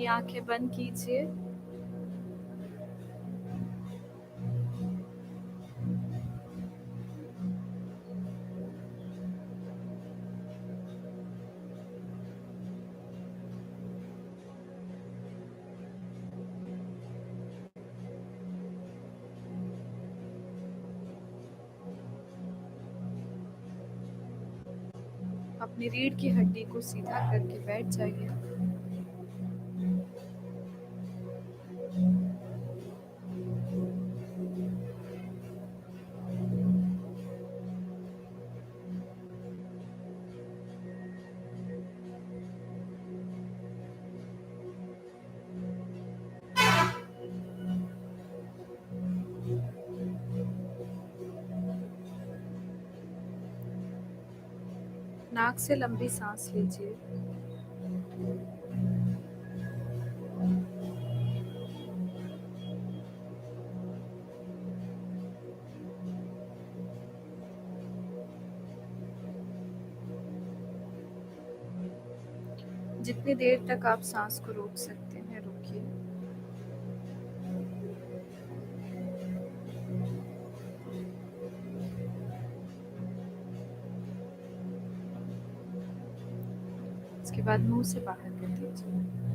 अपनी आंखें बंद कीजिए। अपनी रीढ़ की हड्डी को सीधा करके बैठ जाइए। नाक से लंबी सांस लीजिए। जितनी देर तक आप सांस को रोक सकते हैं रोकिए। उसके बाद मुंह से बाहर कर दीजिए।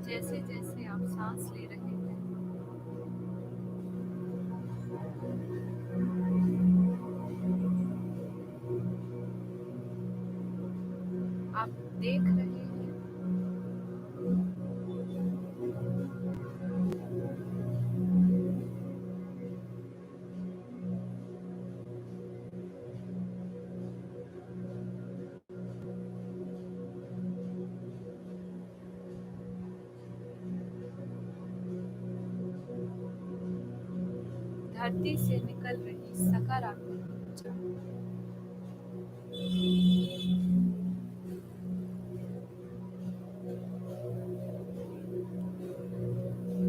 जैसे जैसे आप सांस ले रहे हैं, आप देख रहे हैं धरती से निकल रही सकारात्मक ऊर्जा।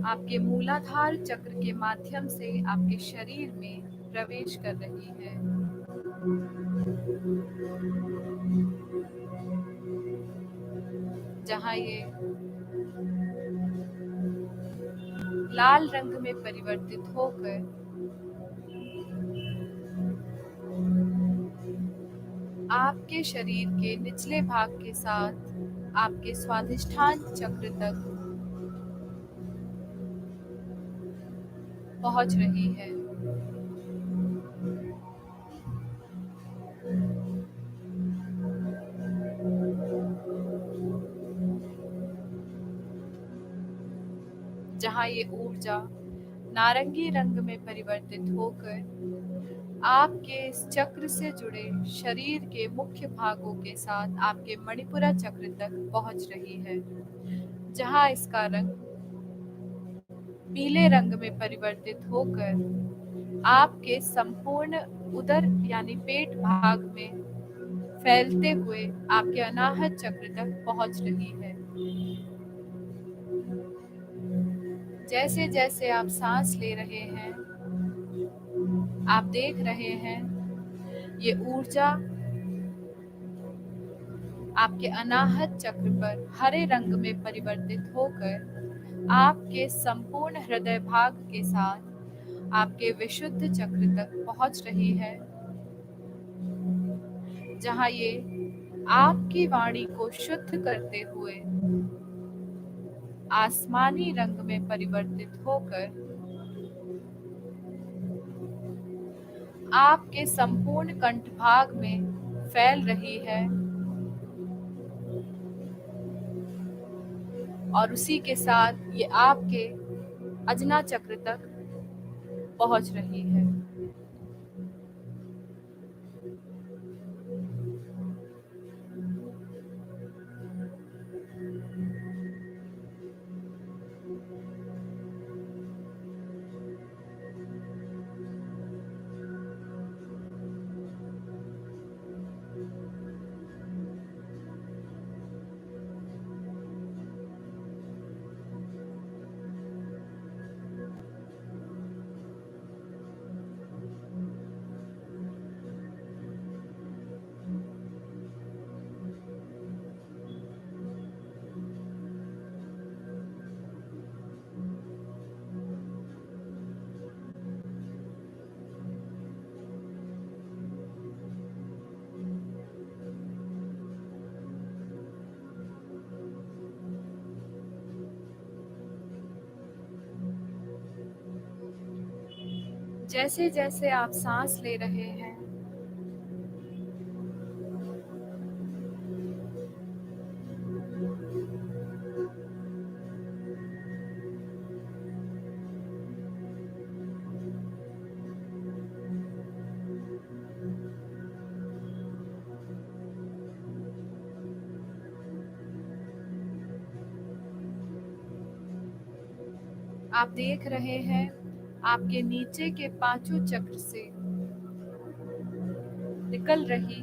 आपके मूलाधार चक्र के माध्यम से आपके शरीर में प्रवेश कर रही है। जहाँ ये लाल रंग में परिवर्तित होकर आपके शरीर के निचले भाग के साथ आपके स्वादिष्ठान चक्र तक पहुंच रही है। जहाँ ये ऊर्जा नारंगी रंग में परिवर्तित होकर आपके इस चक्र से जुड़े शरीर के मुख्य भागों के साथ आपके मणिपुरा चक्र तक पहुंच रही है, जहाँ इसका रंग पीले रंग में परिवर्तित होकर आपके संपूर्ण उदर यानी पेट भाग में फैलते हुए आपके अनाहत चक्र तक पहुंच रही है। जैसे जैसे आप सांस ले रहे हैं, आप देख रहे हैं ये ऊर्जा आपके अनाहत चक्र पर हरे रंग में परिवर्तित होकर आपके संपूर्ण हृदय भाग के साथ आपके विशुद्ध चक्र तक पहुंच रही है, जहां ये आपकी वाणी को शुद्ध करते हुए आसमानी रंग में परिवर्तित होकर आपके संपूर्ण कंठ भाग में फैल रही है और उसी के साथ ये आपके अजना चक्र तक पहुंच रही है। जैसे जैसे आप सांस ले रहे हैं, आप देख रहे हैं आपके नीचे के पांचों चक्र से निकल रही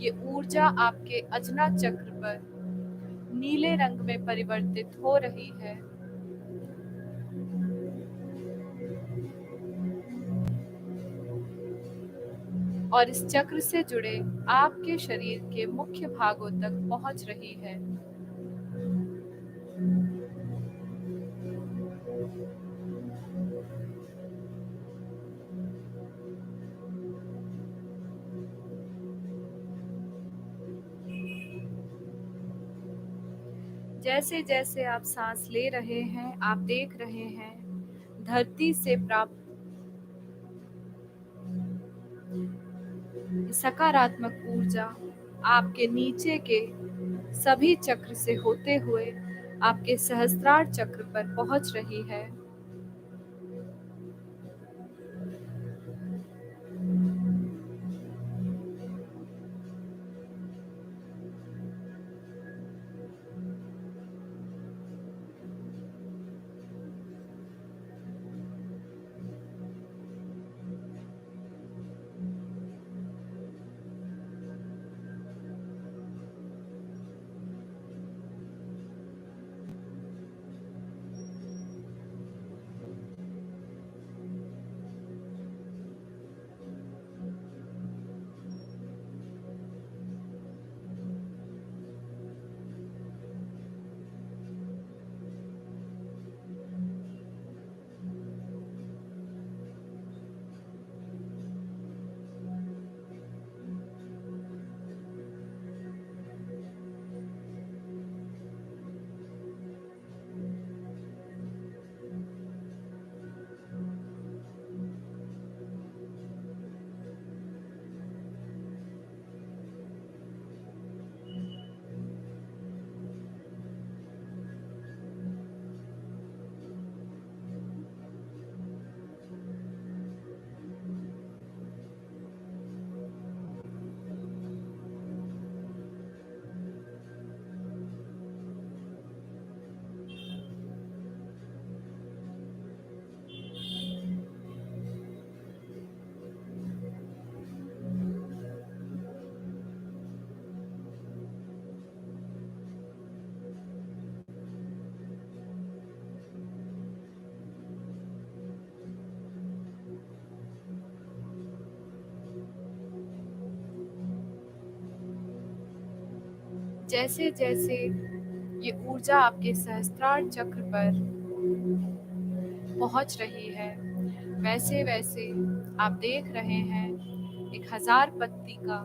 ये ऊर्जा आपके अजना चक्र पर नीले रंग में परिवर्तित हो रही है और इस चक्र से जुड़े आपके शरीर के मुख्य भागों तक पहुंच रही है। जैसे जैसे आप सांस ले रहे हैं, आप देख रहे हैं धरती से प्राप्त सकारात्मक ऊर्जा आपके नीचे के सभी चक्र से होते हुए आपके सहस्त्रार चक्र पर पहुंच रही है। जैसे जैसे ये ऊर्जा आपके सहस्त्रार चक्र पर पहुंच रही है, वैसे वैसे आप देख रहे हैं एक 1000 पत्ती का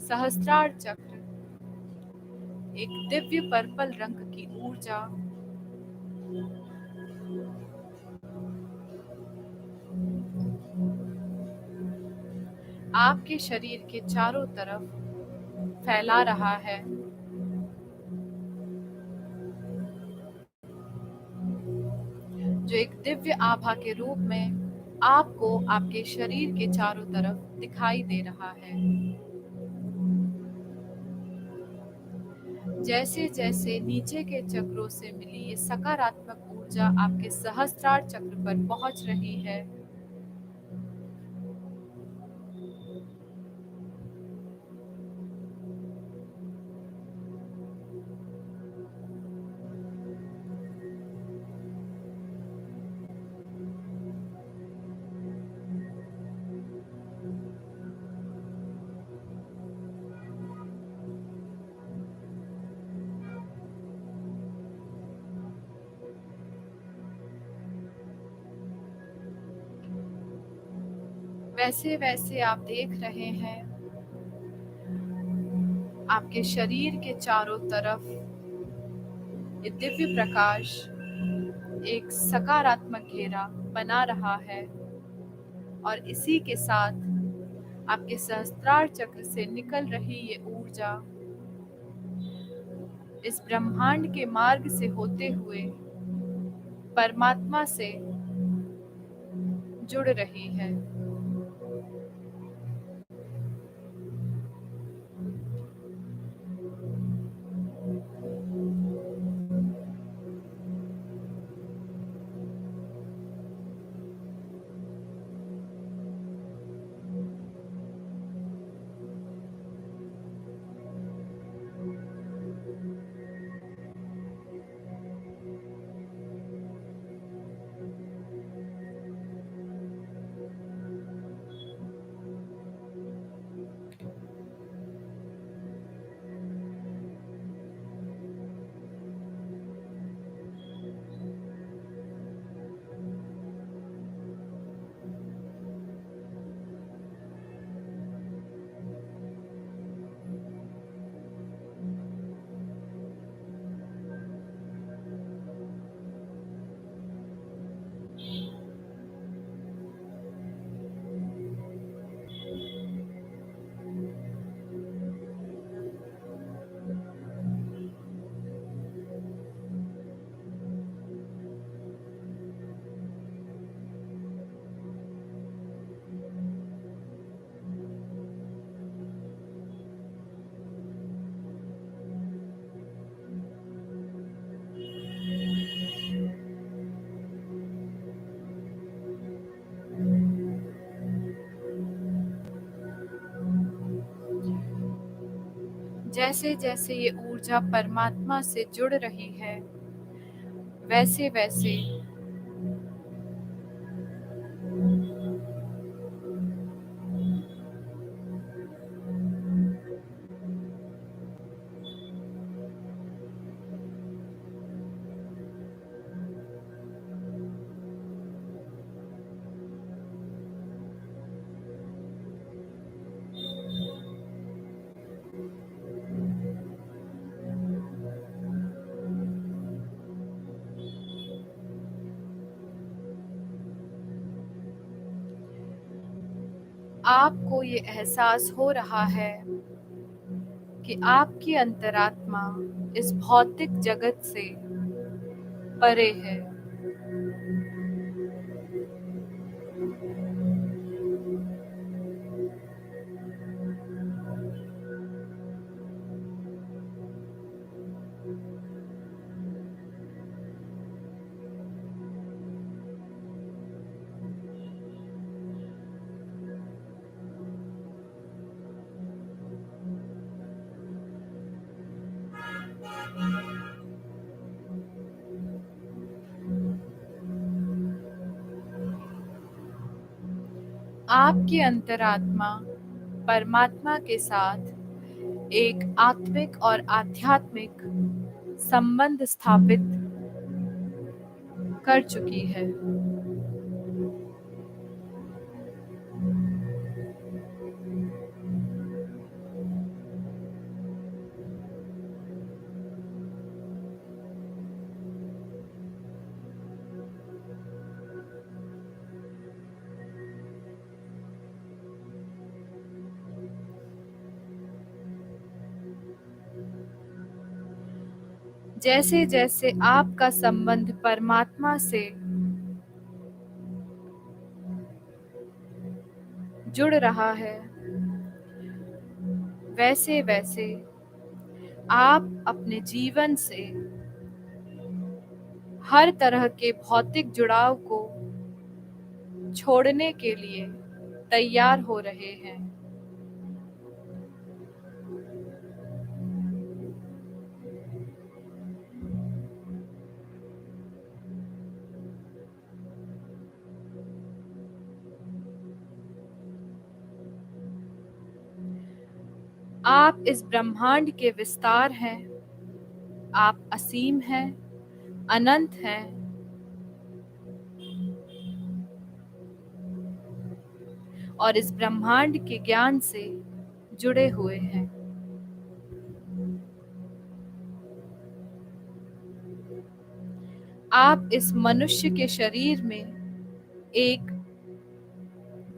सहस्त्रार चक्र, एक दिव्य पर्पल रंग की ऊर्जा आपके शरीर के चारों तरफ फैला रहा है। जो एक दिव्य आभा के रूप में आपको आपके शरीर के चारों तरफ दिखाई दे रहा है। जैसे जैसे नीचे के चक्रों से मिली ये सकारात्मक ऊर्जा आपके सहस्त्रार चक्र पर पहुंच रही है, वैसे वैसे आप देख रहे हैं आपके शरीर के चारों तरफ ये दिव्य प्रकाश एक सकारात्मक घेरा बना रहा है, और इसी के साथ आपके सहस्त्रार चक्र से निकल रही ये ऊर्जा इस ब्रह्मांड के मार्ग से होते हुए परमात्मा से जुड़ रही है। जैसे जैसे ये ऊर्जा परमात्मा से जुड़ रही है, वैसे वैसे आपको ये एहसास हो रहा है कि आपकी अंतरात्मा इस भौतिक जगत से परे है। आपकी अंतरात्मा परमात्मा के साथ एक आत्मिक और आध्यात्मिक संबंध स्थापित कर चुकी है। जैसे जैसे आपका संबंध परमात्मा से जुड़ रहा है, वैसे वैसे आप अपने जीवन से हर तरह के भौतिक जुड़ाव को छोड़ने के लिए तैयार हो रहे हैं। आप इस ब्रह्मांड के विस्तार हैं। आप असीम हैं, अनंत हैं। और इस ब्रह्मांड के ज्ञान से जुड़े हुए हैं। आप इस मनुष्य के शरीर में एक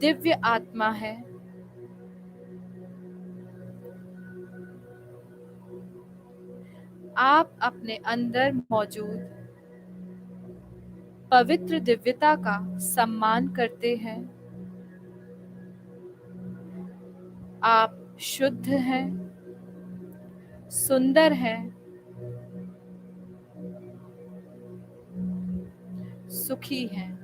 दिव्य आत्मा है। आप अपने अंदर मौजूद पवित्र दिव्यता का सम्मान करते हैं। आप शुद्ध हैं, सुंदर हैं, सुखी हैं।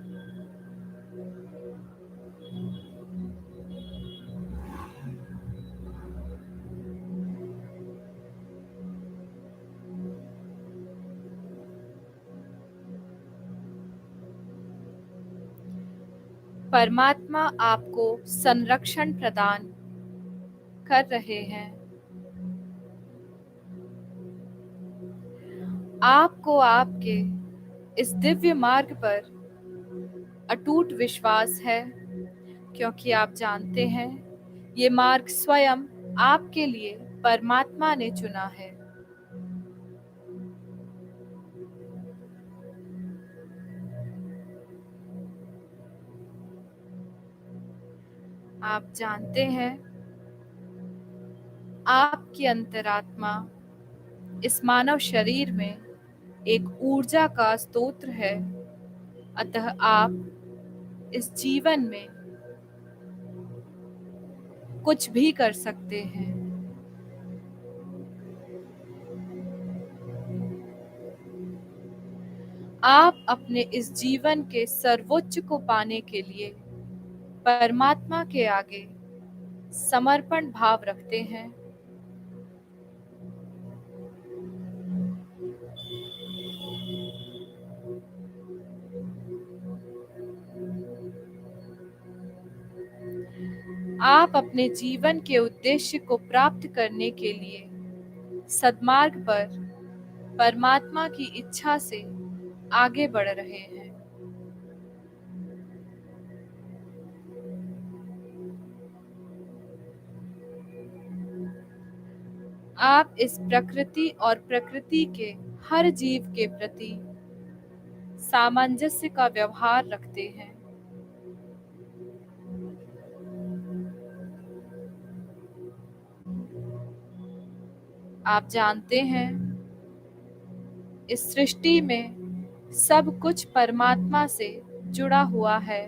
परमात्मा आपको संरक्षण प्रदान कर रहे हैं। आपको आपके इस दिव्य मार्ग पर अटूट विश्वास है, क्योंकि आप जानते हैं ये मार्ग स्वयं आपके लिए परमात्मा ने चुना है। आप जानते हैं आपकी अंतरात्मा इस मानव शरीर में एक ऊर्जा का स्तोत्र है। अतः आप इस जीवन में कुछ भी कर सकते हैं। आप अपने इस जीवन के सर्वोच्च को पाने के लिए परमात्मा के आगे समर्पण भाव रखते हैं। आप अपने जीवन के उद्देश्य को प्राप्त करने के लिए सद्मार्ग पर परमात्मा की इच्छा से आगे बढ़ रहे हैं। आप इस प्रकृति और प्रकृति के हर जीव के प्रति सामंजस्य का व्यवहार रखते हैं। आप जानते हैं इस सृष्टि में सब कुछ परमात्मा से जुड़ा हुआ है,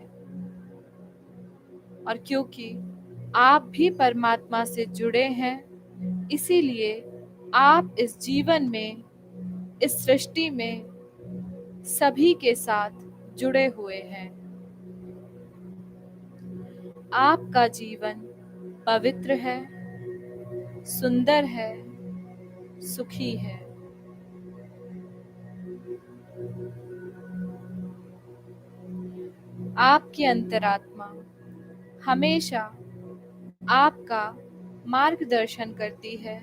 और क्योंकि आप भी परमात्मा से जुड़े हैं, इसीलिए आप इस जीवन में, इस सृष्टि में सभी के साथ जुड़े हुए हैं। आपका जीवन पवित्र है, सुंदर है, सुखी है। आपकी अंतरात्मा हमेशा आपका मार्गदर्शन करती है।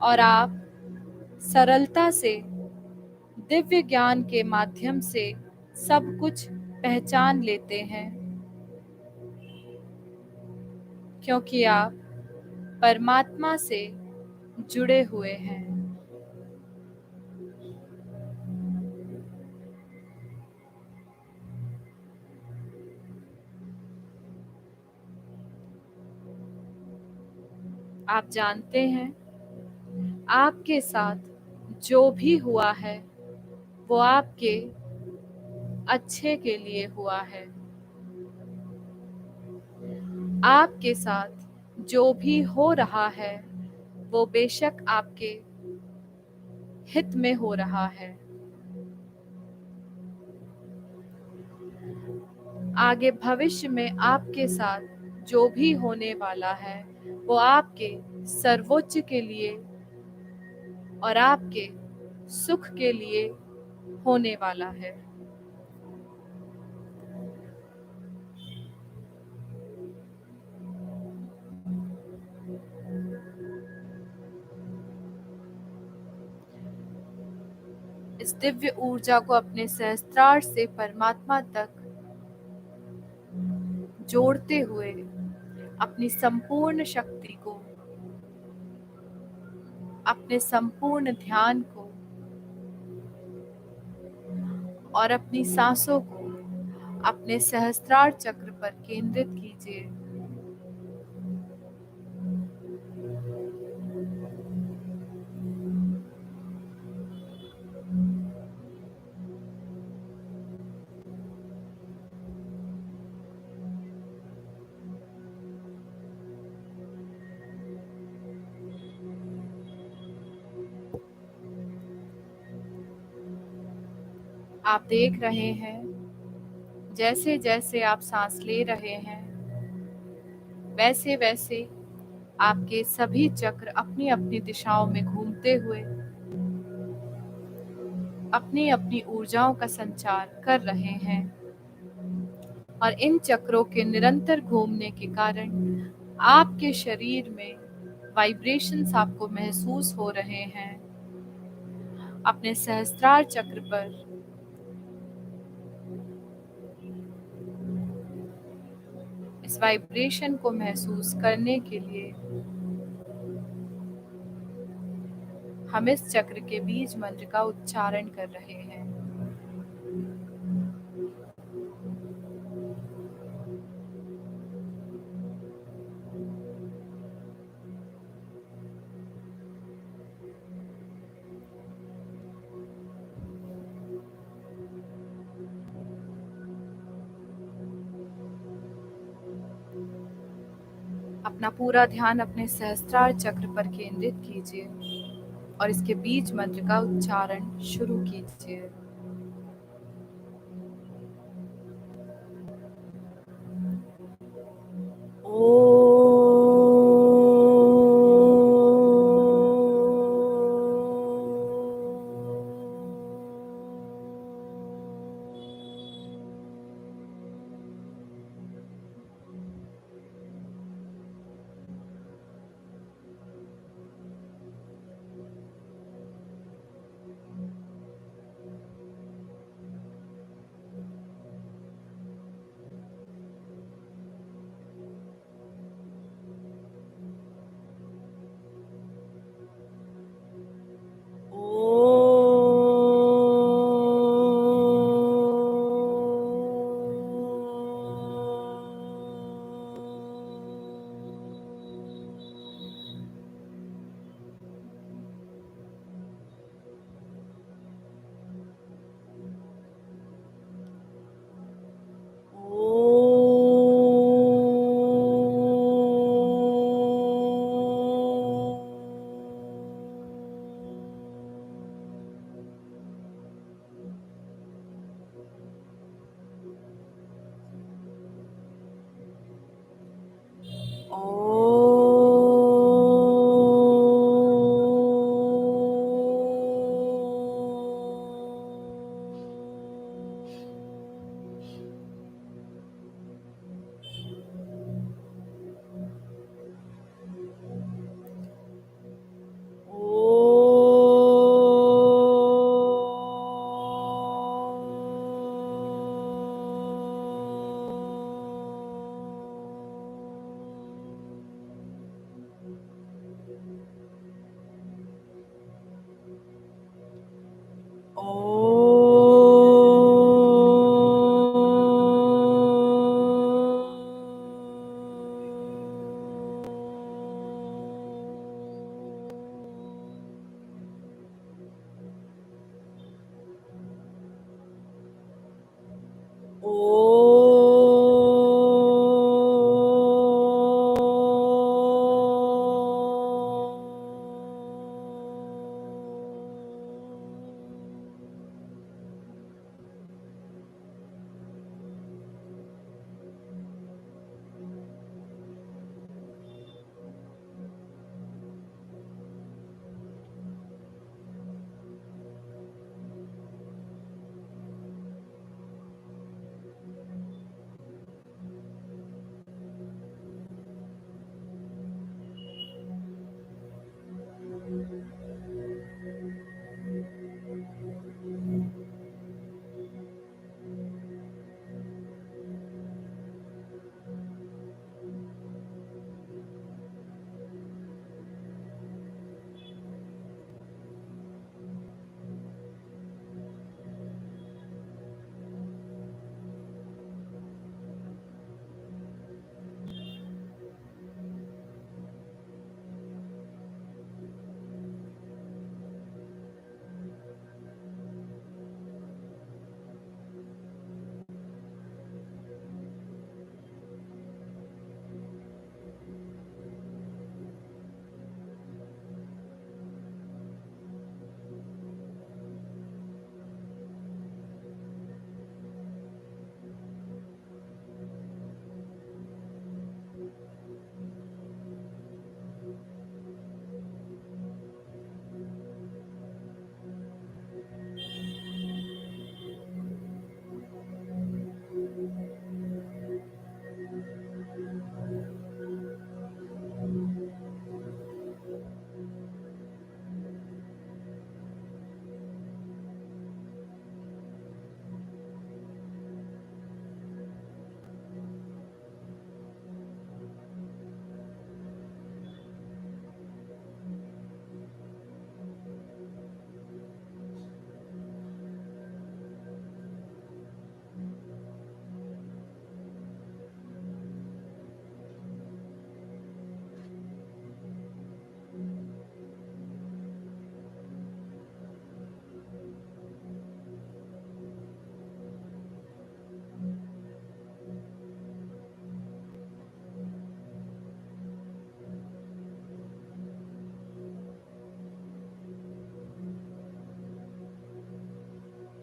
और आप सरलता से दिव्य ज्ञान के माध्यम से सब कुछ पहचान लेते हैं, क्योंकि आप परमात्मा से जुड़े हुए हैं। आप जानते हैं, आपके साथ जो भी हुआ है वो आपके अच्छे के लिए हुआ है। आपके साथ जो भी हो रहा है वो बेशक आपके हित में हो रहा है। आगे भविष्य में आपके साथ जो भी होने वाला है वो आपके सर्वोच्च के लिए और आपके सुख के लिए होने वाला है। इस दिव्य ऊर्जा को अपने सहस्त्रार से परमात्मा तक जोड़ते हुए अपनी संपूर्ण शक्ति को, अपने संपूर्ण ध्यान को और अपनी सांसों को अपने सहस्त्रार चक्र पर केंद्रित कीजिए। आप देख रहे हैं, जैसे जैसे आप सांस ले रहे हैं वैसे वैसे आपके सभी चक्र अपनी अपनी दिशाओं में घूमते हुए अपनी अपनी ऊर्जाओं का संचार कर रहे हैं। और इन चक्रों के निरंतर घूमने के कारण आपके शरीर में वाइब्रेशंस आपको महसूस हो रहे हैं। अपने सहस्त्रार चक्र पर इस वाइब्रेशन को महसूस करने के लिए हम इस चक्र के बीज मंत्र का उच्चारण कर रहे हैं। अपना पूरा ध्यान अपने सहस्त्रार चक्र पर केंद्रित कीजिए और इसके बीज मंत्र का उच्चारण शुरू कीजिए।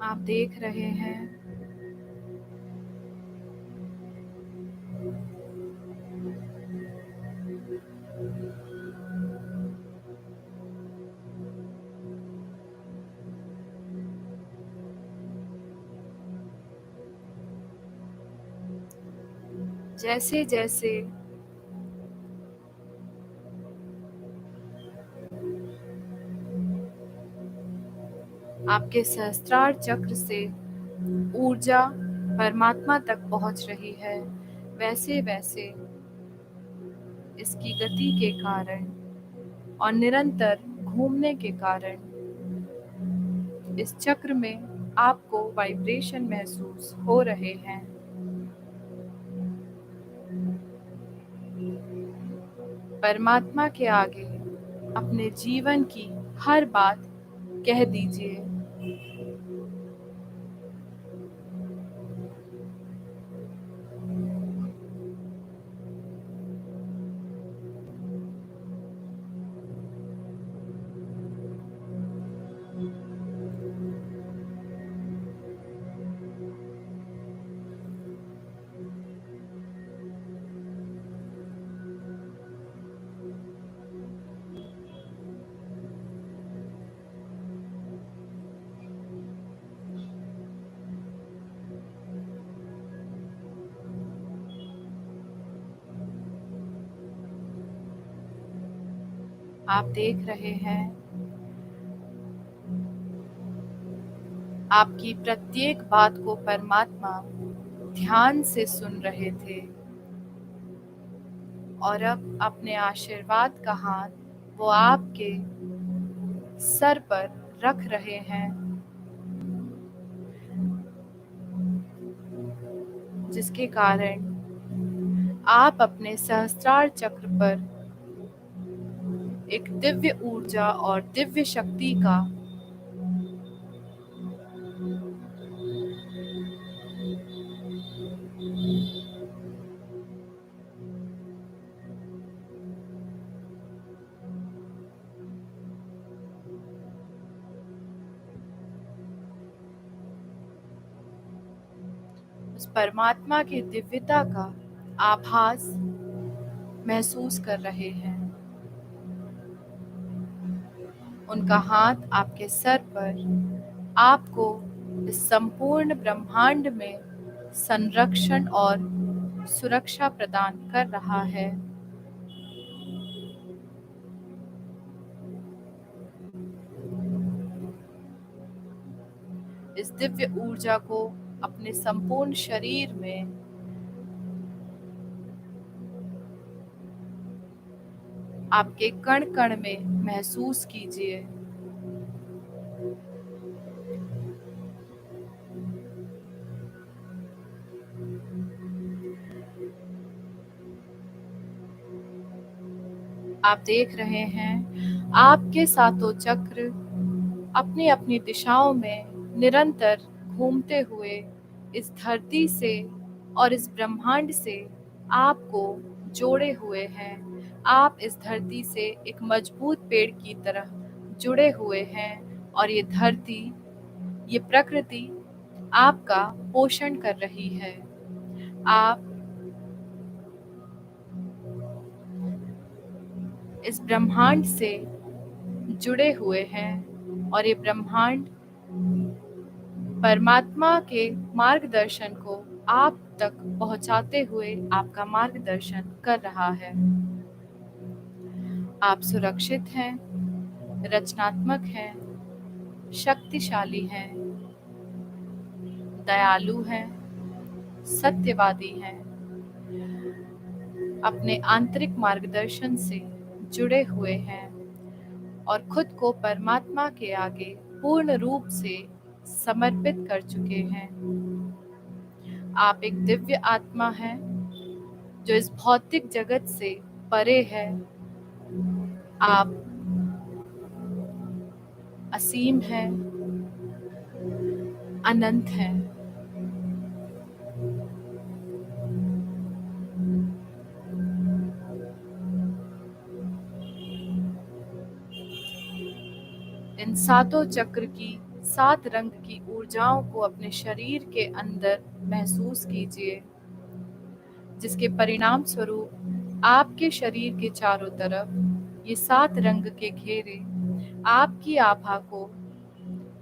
आप देख रहे हैं जैसे जैसे आपके सहस्त्रार चक्र से ऊर्जा परमात्मा तक पहुंच रही है, वैसे वैसे इसकी गति के कारण और निरंतर घूमने के कारण इस चक्र में आपको वाइब्रेशन महसूस हो रहे हैं। परमात्मा के आगे अपने जीवन की हर बात कह दीजिए। आप देख रहे हैं आपकी प्रत्येक बात को परमात्मा ध्यान से सुन रहे थे और अब अपने आशीर्वाद का हाथ वो आपके सर पर रख रहे हैं, जिसके कारण आप अपने सहस्त्रार चक्र पर एक दिव्य ऊर्जा और दिव्य शक्ति का उस परमात्मा की दिव्यता का आभास महसूस कर रहे हैं। उनका हाथ आपके सर पर आपको इस संपूर्ण ब्रह्मांड में संरक्षण और सुरक्षा प्रदान कर रहा है। इस दिव्य ऊर्जा को अपने संपूर्ण शरीर में आपके कण कण में महसूस कीजिए। आप देख रहे हैं आपके सातों चक्र अपनी अपनी दिशाओं में निरंतर घूमते हुए इस धरती से और इस ब्रह्मांड से आपको जोड़े हुए हैं। आप इस धरती से एक मजबूत पेड़ की तरह जुड़े हुए हैं और ये धरती, ये प्रकृति आपका पोषण कर रही है। आप इस ब्रह्मांड से जुड़े हुए हैं और ये ब्रह्मांड परमात्मा के मार्गदर्शन को आप तक पहुंचाते हुए आपका मार्गदर्शन कर रहा है। आप सुरक्षित हैं, रचनात्मक हैं, शक्तिशाली हैं, दयालु हैं, सत्यवादी हैं, अपने आंतरिक मार्गदर्शन से जुड़े हुए हैं और खुद को परमात्मा के आगे पूर्ण रूप से समर्पित कर चुके हैं। आप एक दिव्य आत्मा हैं जो इस भौतिक जगत से परे है। आप असीम हैं, अनंत हैं। इन सातों चक्र की 7 रंग की ऊर्जाओं को अपने शरीर के अंदर महसूस कीजिए, जिसके परिणाम स्वरूप आपके शरीर के चारों तरफ ये 7 रंग के घेरे आपकी आभा को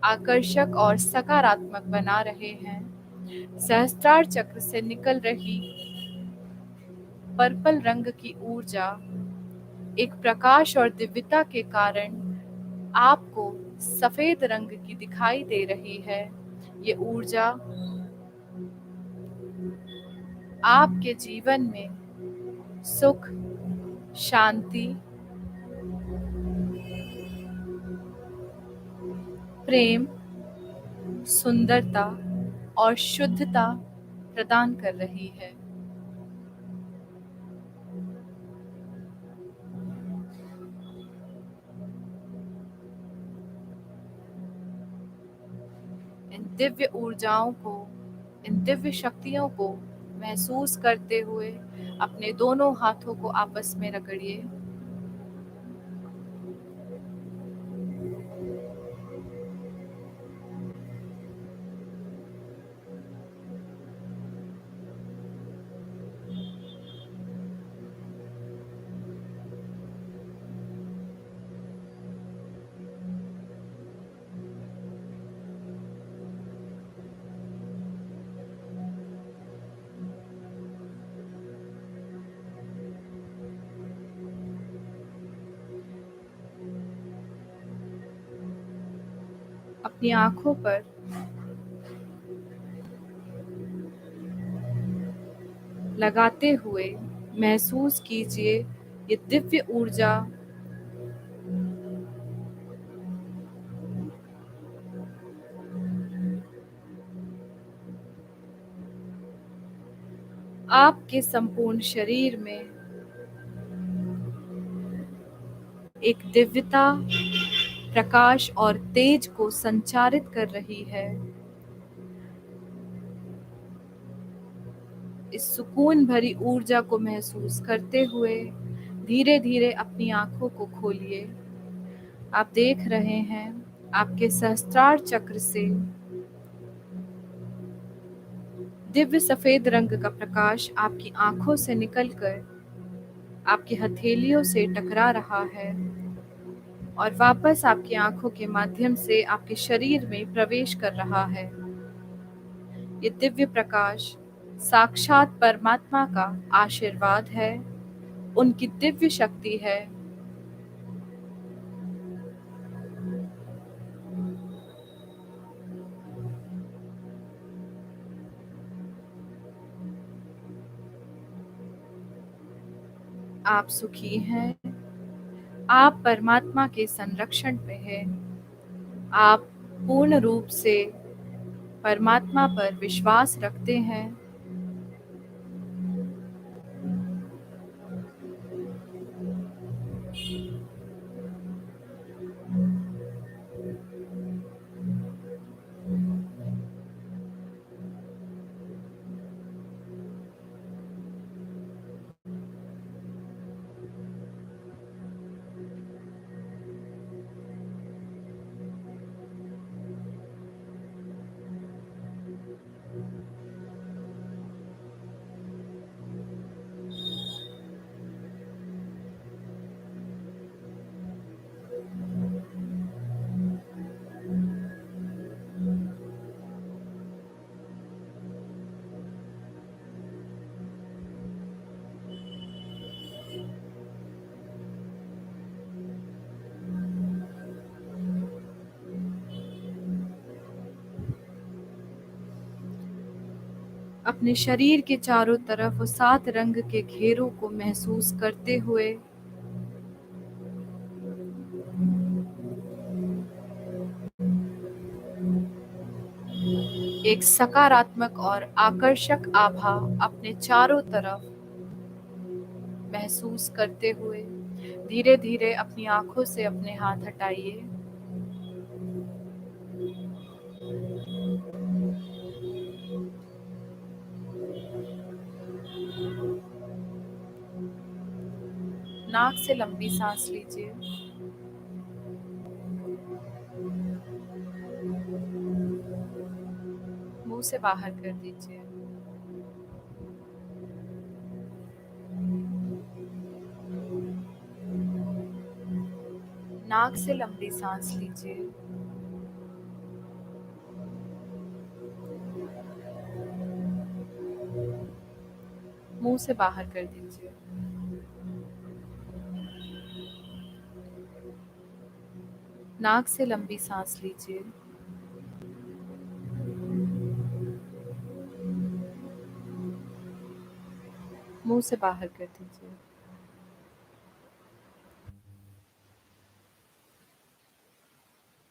आकर्षक और सकारात्मक बना रहे हैं। सहस्त्रार चक्र से निकल रही पर्पल रंग की ऊर्जा एक प्रकाश और दिव्यता के कारण आपको सफेद रंग की दिखाई दे रही है। ये ऊर्जा आपके जीवन में सुख, शांति, प्रेम, सुंदरता और शुद्धता प्रदान कर रही है। इन दिव्य ऊर्जाओं को, इन दिव्य शक्तियों को महसूस करते हुए अपने दोनों हाथों को आपस में रगड़िए। अपनी आंखों पर लगाते हुए महसूस कीजिए ये दिव्य ऊर्जा आपके संपूर्ण शरीर में एक दिव्यता, प्रकाश और तेज को संचारित कर रही है। इस सुकून भरी ऊर्जा को महसूस करते हुए धीरे धीरे अपनी आंखों को खोलिए। आप देख रहे हैं आपके सहस्त्रार चक्र से दिव्य सफेद रंग का प्रकाश आपकी आंखों से निकलकर आपकी हथेलियों से टकरा रहा है और वापस आपकी आंखों के माध्यम से आपके शरीर में प्रवेश कर रहा है। ये दिव्य प्रकाश साक्षात परमात्मा का आशीर्वाद है, उनकी दिव्य शक्ति है। आप सुखी हैं, आप परमात्मा के संरक्षण में हैं, आप पूर्ण रूप से परमात्मा पर विश्वास रखते हैं। अपने शरीर के चारों तरफ वो 7 रंग के घेरों को महसूस करते हुए एक सकारात्मक और आकर्षक आभा अपने चारों तरफ महसूस करते हुए धीरे धीरे अपनी आंखों से अपने हाथ हटाइए। नाक से लंबी सांस लीजिए। मुंह से बाहर कर दीजिए। नाक से लंबी सांस लीजिए। मुंह से बाहर कर दीजिए। नाक से लंबी सांस लीजिए। मुंह से बाहर कर दीजिए।